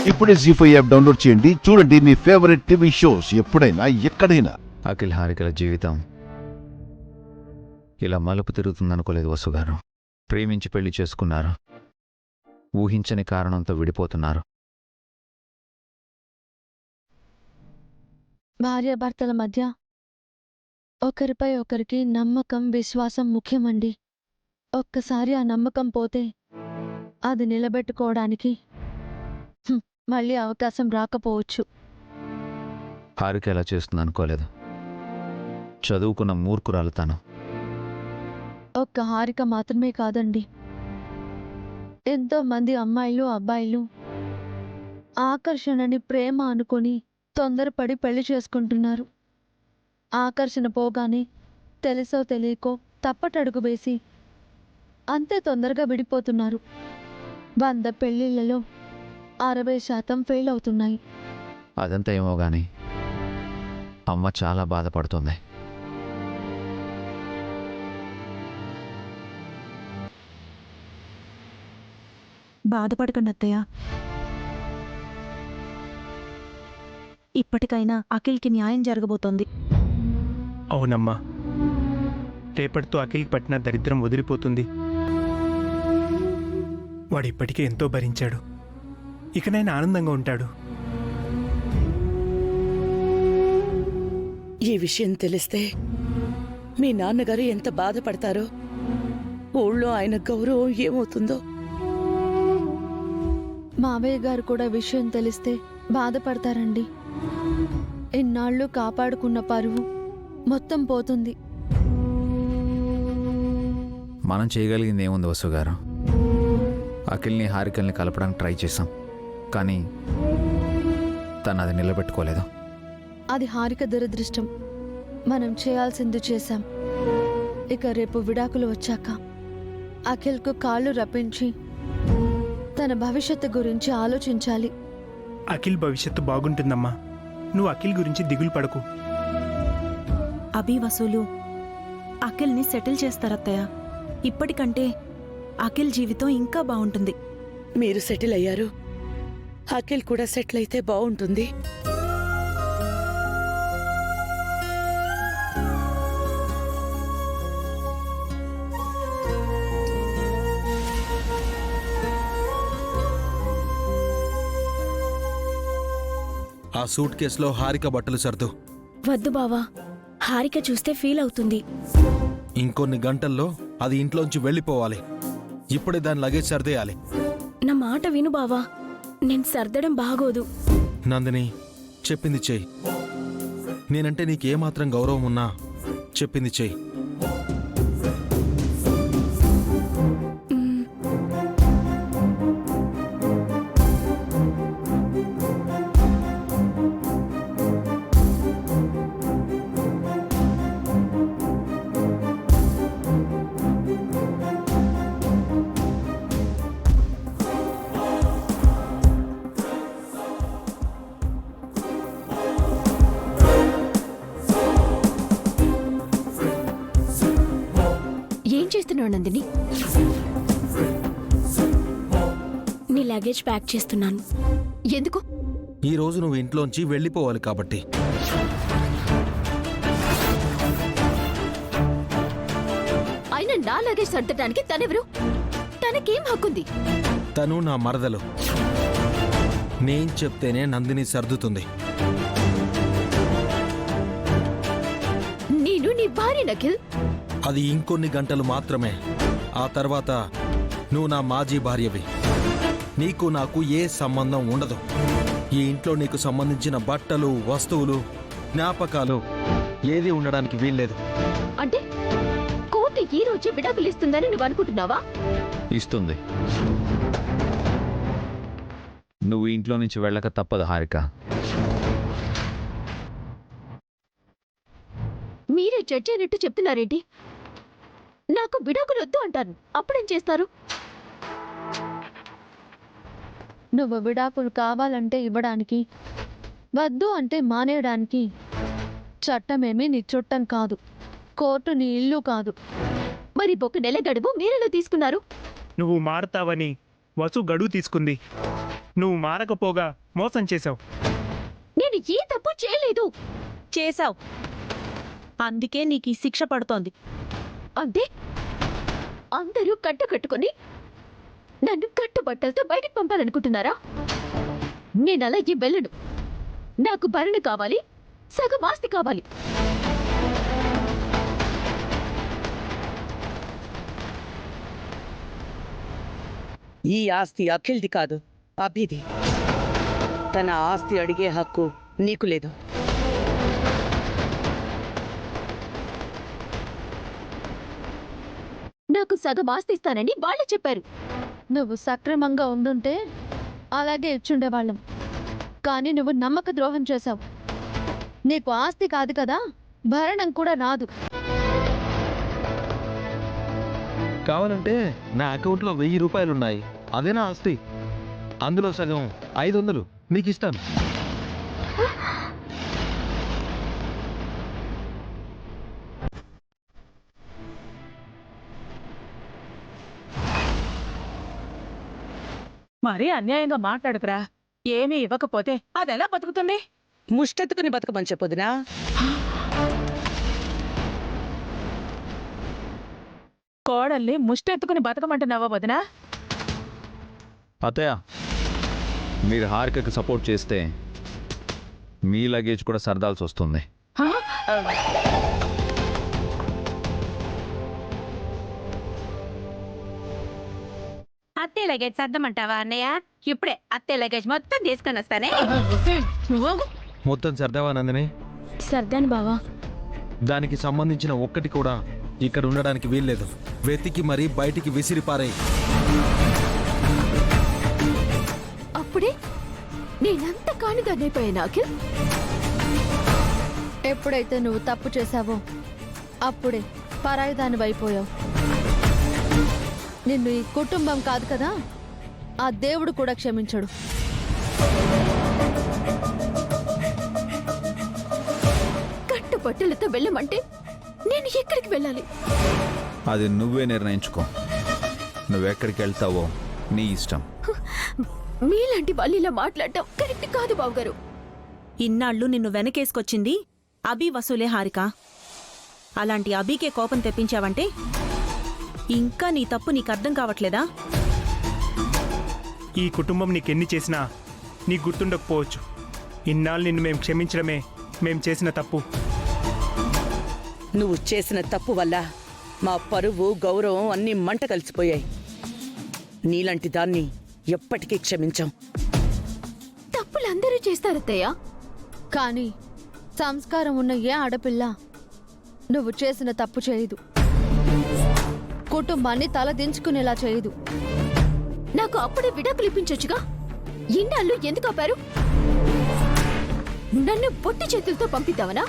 ఇప్పుడే జీ5 app download చేయండి. చూడండి మీ ఫేవరెట్ టీవీ షోస్ ఎప్పుడైనా ఎక్కడైనా. అఖిల్ హారికల జీవితం ఇలా మలుపు తిరుగుతుందనుకోలేదు వసు గారు. ప్రేమించి పెళ్లి చేసుకున్నారు, ఊహించని కారణంతో విడిపోతున్నారు. భార్యాభర్తల మధ్య ఒకరిపై ఒకరికి నమ్మకం, విశ్వాసం ముఖ్యమండి. ఒక్కసారి ఆ నమ్మకం పోతే అది నిలబెట్టుకోవడానికి మళ్ళీ అవకాశం రాకపోవచ్చు. హారిక ఎలా చేస్తుంది అనుకోలేదు. చదువుకున్న మూర్ఖురాలు తను. ఒక్క హారిక మాత్రమే కాదండి, ఎంతో మంది అమ్మాయిలు, అబ్బాయిలు ఆకర్షణని ప్రేమ అనుకొని తొందరపడి పెళ్లి చేసుకుంటున్నారు. ఆకర్షణ పోగానే తెలుసో తెలియకో తప్పటడుగు వేసి అంతే తొందరగా విడిపోతున్నారు. 100 పెళ్లిళ్లలో 60% ఫెయిల్ అవుతున్నాయి. అదంతా ఏమో గాని అమ్మ చాలా బాధపడుతుంది. బాధపడకండి అత్తయ్య. ఇప్పటికైనా అఖిల్కి న్యాయం జరగబోతోంది. అవునమ్మా, రేపటితో అఖిల్కి పట్టిన దరిద్రం వదిలిపోతుంది. వాడు ఇప్పటికే ఎంతో భరించాడు, ఇకనైనా ఆనందంగా ఉంటాడు. ఈ విషయం తెలిస్తే మీ నాన్నగారు ఎంత బాధపడతారో, ఊళ్ళో ఆయన గౌరవం ఏమవుతుందో. మావయ్య గారు కూడా విషయం తెలిస్తే బాధపడతారండి. ఇన్నాళ్ళు కాపాడుకున్న పరువు మొత్తం పోతుంది. మనం చేయగలిగింది ఏముంది వసు గారు? అఖిల్ని హారికల్ని కలపడానికి ట్రై చేశాం, కానీ తను అది నిలబెట్టుకోలేదు. అది హారిక దురదృష్టం. మనం చేయాల్సింది చేశాం. ఇక రేపు విడాకులు వచ్చాక అఖిల్కు కాళ్ళు రప్పించి తన భవిష్యత్తు గురించి ఆలోచించాలి. అఖిల్ భవిష్యత్తు బాగుంటుందమ్మా, నువ్వు అఖిల్ గురించి దిగులు పడకు. అభి, వసూలు అఖిల్ని సెటిల్ చేస్తారత్తయ్య. ఇప్పటికంటే అఖిల్ జీవితం ఇంకా బాగుంటుంది. మీరు సెటిల్ అయ్యారు, అఖిల్ కూడా సెటిల్ అయితే బాగుంటుంది. ఆ సూట్ కేసులో హారిక బట్టలు సర్దు. వద్దు బావా, హారిక చూస్తే ఫీల్ అవుతుంది. ఇంకొన్ని గంటల్లో అది ఇంట్లోంచి వెళ్ళిపోవాలి. ఇప్పుడే దాని లగేజ్ సర్దేయాలి. నా మాట విను బావా, నేను సర్దడం బాగోదు. నందిని, చెప్పింది చెయ్యి. నేనంటే నీకేమాత్రం గౌరవం ఉన్నా చెప్పింది చెయ్యి. ఏం చేస్తున్నావు నందిని? నీ లగేజ్ ప్యాక్ చేస్తున్నాను. ఎందుకు? ఈ రోజు నువ్వు ఇంట్లోంచి వెళ్ళిపోవాలి కాబట్టి. అయినా నా లగేజ్ సర్దడానికి తనెవరు? తనకేం హక్కుంది? తను నా మరదలు. నేను చెప్తేనే నందిని సర్దుతుంది. నేను నీ భార్య నఖిల్. అది ఇంకొన్ని గంటలు మాత్రమే. ఆ తర్వాత నువ్వు నా మాజీ భార్యవి. నీకు నాకు ఏ సంబంధం ఉండదు. ఈ ఇంట్లో నీకు సంబంధించిన బట్టలు, వస్తువులు, జ్ఞాపకాలు ఏది ఉండడానికి వీల్లేదు. అంటే కోర్టు ఈ రోజే విడాకులు ఇస్తుందని నువ్వు అనుకుంటున్నావా? ఇస్తుంది. నువ్వు ఇంట్లో నుంచి వెళ్ళక తప్పదు హారిక. మీరే జడ్జి అయినట్టు చెప్తున్నారేంటి? నాకు విడాకులు వద్దు అంటాను, అప్పుడేం చేస్తారు? నువ్వు విడాకులు కావాలంటే ఇవ్వడానికి, వద్దు అంటే మానేయడానికి చట్టమేమీ నీ చుట్టం కాదు, కోర్టు నీ ఇల్లు కాదు. మరి ఒక నెల గడువు మీరెలా తీసుకున్నారు? నువ్వు మారుతావని వసు గడువు తీసుకుంది. నువ్వు మారకపోగా మోసం చేశావు. నేను ఏ తప్పు చేయలేదు. చేశావు, అందుకే నీకు ఈ శిక్ష పడుతోంది. అంతే, అందరూ కట్టుకొని నన్ను కట్టుబట్టలతో బయటకు పంపాలనుకుంటున్నారా? నేను అలాగే వెళ్ళను. నాకు భరణ కావాలి, సగం ఆస్తి కావాలి. ఈ ఆస్తి అఖిల్ది కాదు, అభిది. తన ఆస్తి అడిగే హక్కు నీకు లేదు. నాకు సగం ఆస్తి ఇస్తానని వాళ్ళే చెప్పారు. నువ్వు సక్రమంగా ఉండుంటే అలాగే ఇచ్చుండేవాళ్ళం. కానీ నువ్వు నమ్మక ద్రోహం చేశావు. నీకు ఆస్తి కాదు కదా, భరణం కూడా రాదు. కావాలంటే నా అకౌంట్లో 1000 రూపాయలున్నాయి. అదే నా ఆస్తి. అందులో సగం 500 నీకు ఇస్తాను. మరీ అన్యాయంగా మాట్లాడుకురా. ఏమీ ఇవ్వకపోతే అదెలా బతుకుతుంది? ముష్టెత్తుకుని బతకమని చెప్పొదినా? కోడల్ని ముష్టెత్తుకుని బతకమంటున్నావా వదినా? అత్తయ్య, మీరు హారికకి సపోర్ట్ చేస్తే మీ లగేజ్ కూడా సర్దాల్సి వస్తుంది. హా? అత్తే లగేజ్ సర్దమంటావా అన్నయ్య? ఇప్పుడే అత్తే లగేజ్ మొత్తం తీసుకొని వస్తానే. మొత్తం సర్దావా నందిని? సర్దాను బావా. దానికి సంబంధించిన ఒక్కటి కూడా ఇక్కడ ఉండడానికి వీల్లేదు. వెతికి మరీ బయటికి విసిరిపారే. అప్పుడే నేనంత కానిదాన్నైపోయాను అఖిల్. ఎప్పుడైతే నువ్వు తప్పు చేశావో అప్పుడే పరాయిదాని అయిపోయావు. నిన్ను ఈ కుటుంబం కాదు కదా, ఆ దేవుడు కూడా క్షమించడు. కట్టుబట్టలతో వెళ్ళమంటే నేను ఎక్కడికి వెళ్ళాలి? అది నువ్వే నిర్ణయించుకో. నువ్వెక్కడికి వెళ్తావో నీ ఇష్టం. మీలాంటి వాళ్ళు ఇలా మాట్లాడటం కరెక్ట్ కాదు బావగారు. ఇన్నాళ్ళు నిన్ను వెనకేసుకొచ్చింది అభి వసూలే హారిక. అలాంటి అభికే కోపం తెప్పించావంటే ఇంకా నీ తప్పు నీకు అర్థం కావట్లేదా? ఈ కుటుంబం నీకెన్ని చేసినా నీకు గుర్తుండకపోవచ్చు. ఇన్నాళ్ళు నిన్ను మేము క్షమించడమే మేం చేసిన తప్పు. నువ్వు చేసిన తప్పు వల్ల మా పరువు, గౌరవం అన్నీ మంట కలిసిపోయాయి. నీలాంటి దాన్ని ఎప్పటికీ క్షమించాం. తప్పులు అందరూ చేస్తారత్తయ్య. కానీ సంస్కారం ఉన్న ఏ ఆడపిల్ల నువ్వు చేసిన తప్పు చేయదు. కుటుంబాన్ని తలదించుకునేలా చేయదు. నాకు అప్పుడే విడాకులు ఇప్పించొచ్చుగా. ఇన్నాళ్ళు ఎందుకు ఆపారు? నన్ను పొట్టి చేతులతో పంపిద్దామనా?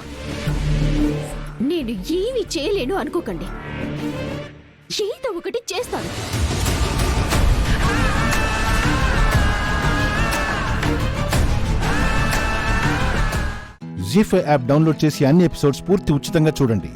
నేను ఏమీ చేయలేను అనుకోకండి. ఏదో ఒకటి చేస్తాను. జీ5 యాప్ డౌన్లోడ్ చేసి అన్ని ఎపిసోడ్స్ పూర్తి ఉచితంగా చూడండి.